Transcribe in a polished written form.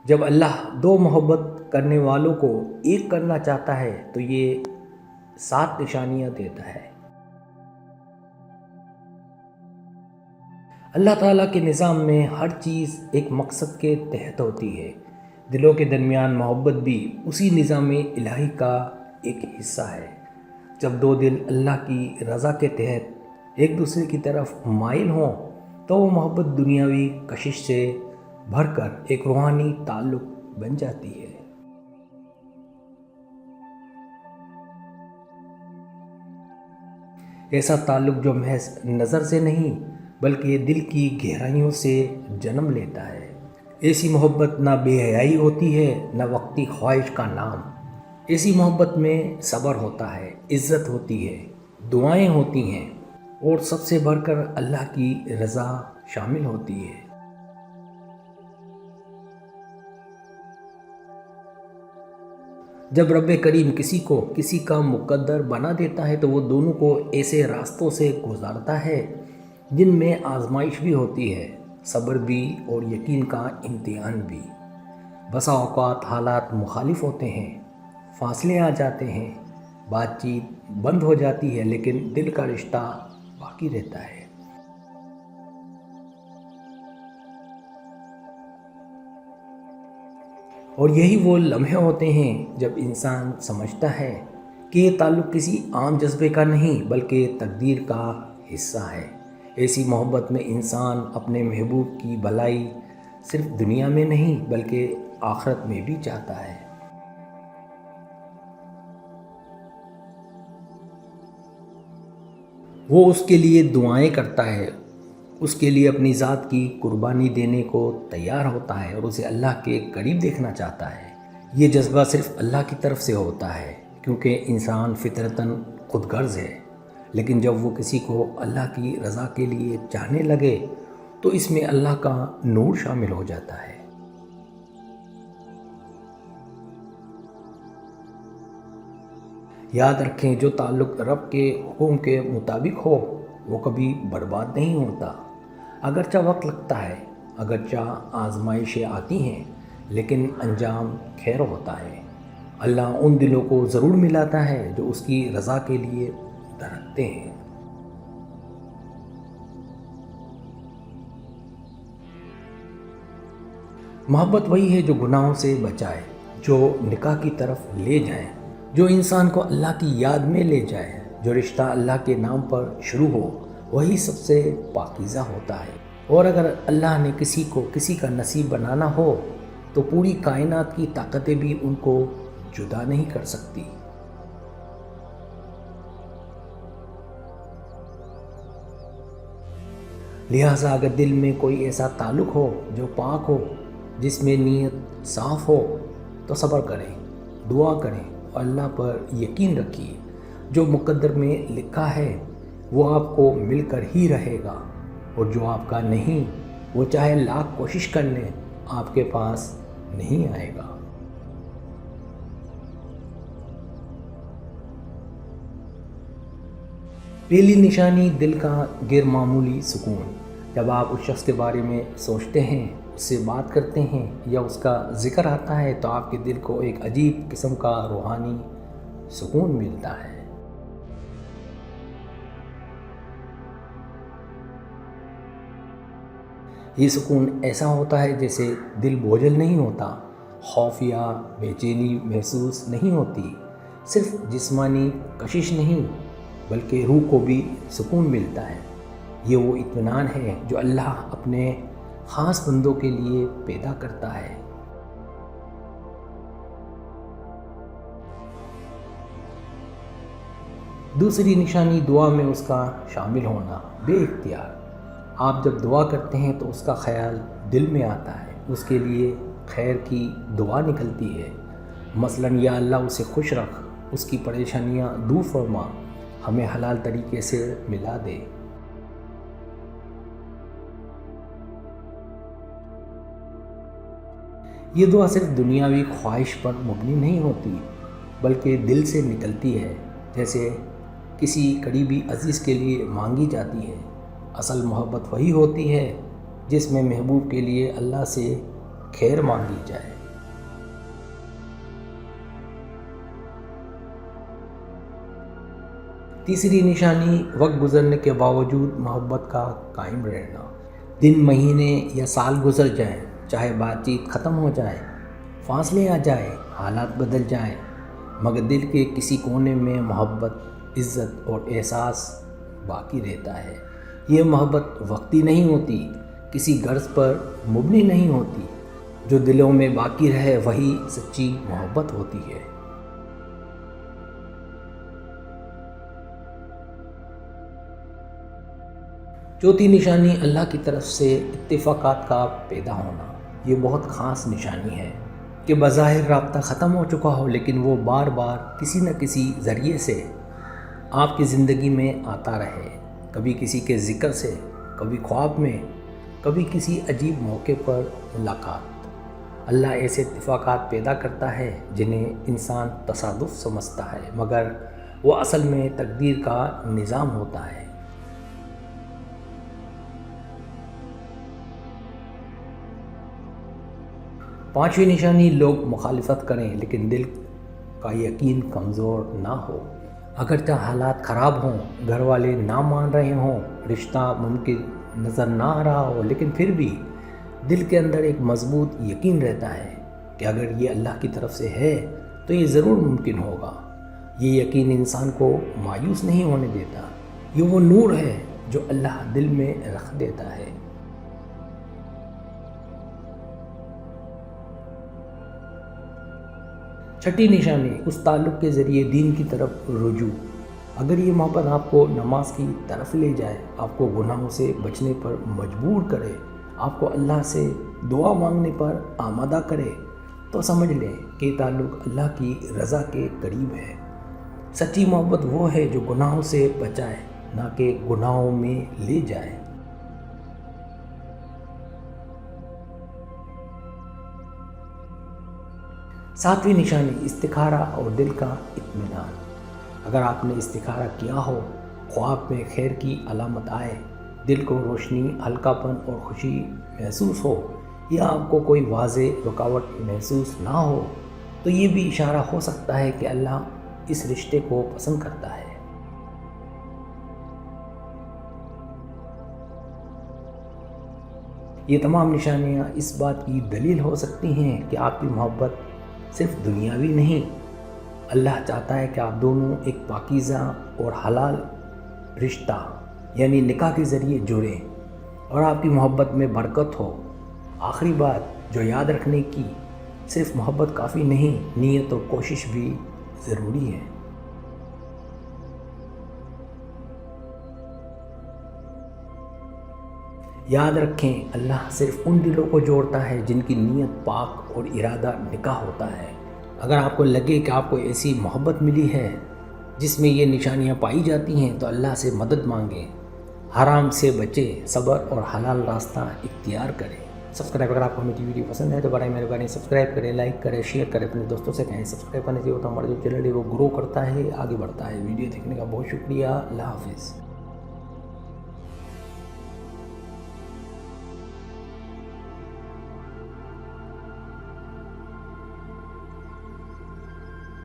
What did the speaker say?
جب اللہ دو محبت کرنے والوں کو ایک کرنا چاہتا ہے تو یہ 7 نشانیاں دیتا ہے۔ اللہ تعالیٰ کے نظام میں ہر چیز ایک مقصد کے تحت ہوتی ہے۔ دلوں کے درمیان محبت بھی اسی نظام الہی کا ایک حصہ ہے۔ جب دو دل اللہ کی رضا کے تحت ایک دوسرے کی طرف مائل ہوں تو وہ محبت دنیاوی کشش سے بھر کر ایک روحانی تعلق بن جاتی ہے۔ ایسا تعلق جو محض نظر سے نہیں بلکہ دل کی گہرائیوں سے جنم لیتا ہے۔ ایسی محبت نہ بے حیائی ہوتی ہے نہ وقتی خواہش کا نام۔ ایسی محبت میں صبر ہوتا ہے، عزت ہوتی ہے، دعائیں ہوتی ہیں اور سب سے بڑھ کر اللہ کی رضا شامل ہوتی ہے۔ جب رب کریم کسی کو کسی کا مقدر بنا دیتا ہے تو وہ دونوں کو ایسے راستوں سے گزارتا ہے جن میں آزمائش بھی ہوتی ہے، صبر بھی اور یقین کا امتحان بھی۔ بسا اوقات حالات مخالف ہوتے ہیں، فاصلے آ جاتے ہیں، بات چیت بند ہو جاتی ہے، لیکن دل کا رشتہ باقی رہتا ہے۔ اور یہی وہ لمحے ہوتے ہیں جب انسان سمجھتا ہے کہ یہ تعلق کسی عام جذبے کا نہیں بلکہ تقدیر کا حصہ ہے۔ ایسی محبت میں انسان اپنے محبوب کی بھلائی صرف دنیا میں نہیں بلکہ آخرت میں بھی چاہتا ہے۔ وہ اس کے لیے دعائیں کرتا ہے، اس کے لیے اپنی ذات کی قربانی دینے کو تیار ہوتا ہے اور اسے اللہ کے قریب دیکھنا چاہتا ہے۔ یہ جذبہ صرف اللہ کی طرف سے ہوتا ہے کیونکہ انسان فطرتاً خود غرض ہے، لیکن جب وہ کسی کو اللہ کی رضا کے لیے چاہنے لگے تو اس میں اللہ کا نور شامل ہو جاتا ہے۔ یاد رکھیں، جو تعلق رب کے حکم کے مطابق ہو وہ کبھی برباد نہیں ہوتا۔ اگرچہ وقت لگتا ہے، اگرچہ آزمائشیں آتی ہیں، لیکن انجام خیر ہوتا ہے۔ اللہ ان دلوں کو ضرور ملاتا ہے جو اس کی رضا کے لیے دھڑکتے ہیں۔ محبت وہی ہے جو گناہوں سے بچائے، جو نکاح کی طرف لے جائے، جو انسان کو اللہ کی یاد میں لے جائے۔ جو رشتہ اللہ کے نام پر شروع ہو وہی سب سے پاکیزہ ہوتا ہے، اور اگر اللہ نے کسی کو کسی کا نصیب بنانا ہو تو پوری کائنات کی طاقتیں بھی ان کو جدا نہیں کر سکتی۔ لہٰذا اگر دل میں کوئی ایسا تعلق ہو جو پاک ہو، جس میں نیت صاف ہو، تو صبر کریں، دعا کریں اور اللہ پر یقین رکھیے۔ جو مقدر میں لکھا ہے وہ آپ کو مل کر ہی رہے گا، اور جو آپ کا نہیں وہ چاہے لاکھ کوشش کر لیں آپ کے پاس نہیں آئے گا۔ پہلی نشانی دل کا غیر معمولی سکون۔ جب آپ اس شخص کے بارے میں سوچتے ہیں، اس سے بات کرتے ہیں یا اس کا ذکر آتا ہے تو آپ کے دل کو ایک عجیب قسم کا روحانی سکون ملتا ہے۔ یہ سکون ایسا ہوتا ہے جیسے دل بوجھل نہیں ہوتا، خوف یا بے چینی محسوس نہیں ہوتی، صرف جسمانی کشش نہیں بلکہ روح کو بھی سکون ملتا ہے۔ یہ وہ اطمینان ہے جو اللہ اپنے خاص بندوں کے لیے پیدا کرتا ہے۔ دوسری نشانی دعا میں اس کا شامل ہونا بے اختیار۔ آپ جب دعا کرتے ہیں تو اس کا خیال دل میں آتا ہے، اس کے لیے خیر کی دعا نکلتی ہے، مثلاً یا اللہ اسے خوش رکھ، اس کی پریشانیاں دور فرما، ہمیں حلال طریقے سے ملا دے۔ یہ دعا صرف دنیاوی خواہش پر مبنی نہیں ہوتی بلکہ دل سے نکلتی ہے، جیسے کسی قریبی عزیز کے لیے مانگی جاتی ہے۔ اصل محبت وہی ہوتی ہے جس میں محبوب کے لیے اللہ سے خیر مانگی جائے۔ تیسری نشانی وقت گزرنے کے باوجود محبت کا قائم رہنا۔ دن، مہینے یا سال گزر جائیں، چاہے بات چیت ختم ہو جائے، فاصلے آ جائیں، حالات بدل جائیں، مگر دل کے کسی کونے میں محبت، عزت اور احساس باقی رہتا ہے۔ یہ محبت وقتی نہیں ہوتی، کسی غرض پر مبنی نہیں ہوتی۔ جو دلوں میں باقی رہے وہی سچی محبت ہوتی ہے۔ چوتھی نشانی اللہ کی طرف سے اتفاقات کا پیدا ہونا۔ یہ بہت خاص نشانی ہے کہ بظاہر رابطہ ختم ہو چکا ہو، لیکن وہ بار بار کسی نہ کسی ذریعے سے آپ کی زندگی میں آتا رہے۔ کبھی کسی کے ذکر سے، کبھی خواب میں، کبھی کسی عجیب موقع پر ملاقات۔ اللہ ایسے اتفاقات پیدا کرتا ہے جنہیں انسان تصادف سمجھتا ہے، مگر وہ اصل میں تقدیر کا نظام ہوتا ہے۔ پانچویں نشانی لوگ مخالفت کریں لیکن دل کا یقین کمزور نہ ہو۔ اگرچہ حالات خراب ہوں، گھر والے نہ مان رہے ہوں، رشتہ ممکن نظر نہ آ رہا ہو، لیکن پھر بھی دل کے اندر ایک مضبوط یقین رہتا ہے کہ اگر یہ اللہ کی طرف سے ہے تو یہ ضرور ممکن ہوگا۔ یہ یقین انسان کو مایوس نہیں ہونے دیتا۔ یہ وہ نور ہے جو اللہ دل میں رکھ دیتا ہے۔ چھٹی نشانی اس تعلق کے ذریعے دین کی طرف رجوع۔ اگر یہ محبت آپ کو نماز کی طرف لے جائے، آپ کو گناہوں سے بچنے پر مجبور کرے، آپ کو اللہ سے دعا مانگنے پر آمادہ کرے، تو سمجھ لیں کہ یہ تعلق اللہ کی رضا کے قریب ہے۔ سچی محبت وہ ہے جو گناہوں سے بچائے، نہ کہ گناہوں میں لے جائے۔ ساتویں نشانی استخارہ اور دل کا اطمینان۔ اگر آپ نے استخارہ کیا ہو، خواب میں خیر کی علامت آئے، دل کو روشنی، ہلکا پن اور خوشی محسوس ہو، یا آپ کو کوئی واضح رکاوٹ محسوس نہ ہو، تو یہ بھی اشارہ ہو سکتا ہے کہ اللہ اس رشتے کو پسند کرتا ہے۔ یہ تمام نشانیاں اس بات کی دلیل ہو سکتی ہیں کہ آپ کی محبت صرف دنیاوی نہیں، اللہ چاہتا ہے کہ آپ دونوں ایک پاکیزہ اور حلال رشتہ یعنی نکاح کے ذریعے جڑیں اور آپ کی محبت میں برکت ہو۔ آخری بات جو یاد رکھنے کی، صرف محبت کافی نہیں، نیت اور کوشش بھی ضروری ہے۔ یاد رکھیں، اللہ صرف ان دلوں کو جوڑتا ہے جن کی نیت پاک اور ارادہ نکاح ہوتا ہے۔ اگر آپ کو لگے کہ آپ کو ایسی محبت ملی ہے جس میں یہ نشانیاں پائی جاتی ہیں، تو اللہ سے مدد مانگیں، حرام سے بچیں، صبر اور حلال راستہ اختیار کریں۔ سبسکرائب، اگر آپ کو میری ویڈیو پسند ہے تو برائے مہربانی سبسکرائب کریں، لائک کریں، شیئر کریں، اپنے دوستوں سے کہیں۔ سبسکرائب کرنے سے ہوتا ہمارا جو چینل ہے وہ گرو کرتا ہے، آگے بڑھتا ہے۔ ویڈیو دیکھنے کا بہت شکریہ۔ اللہ حافظ۔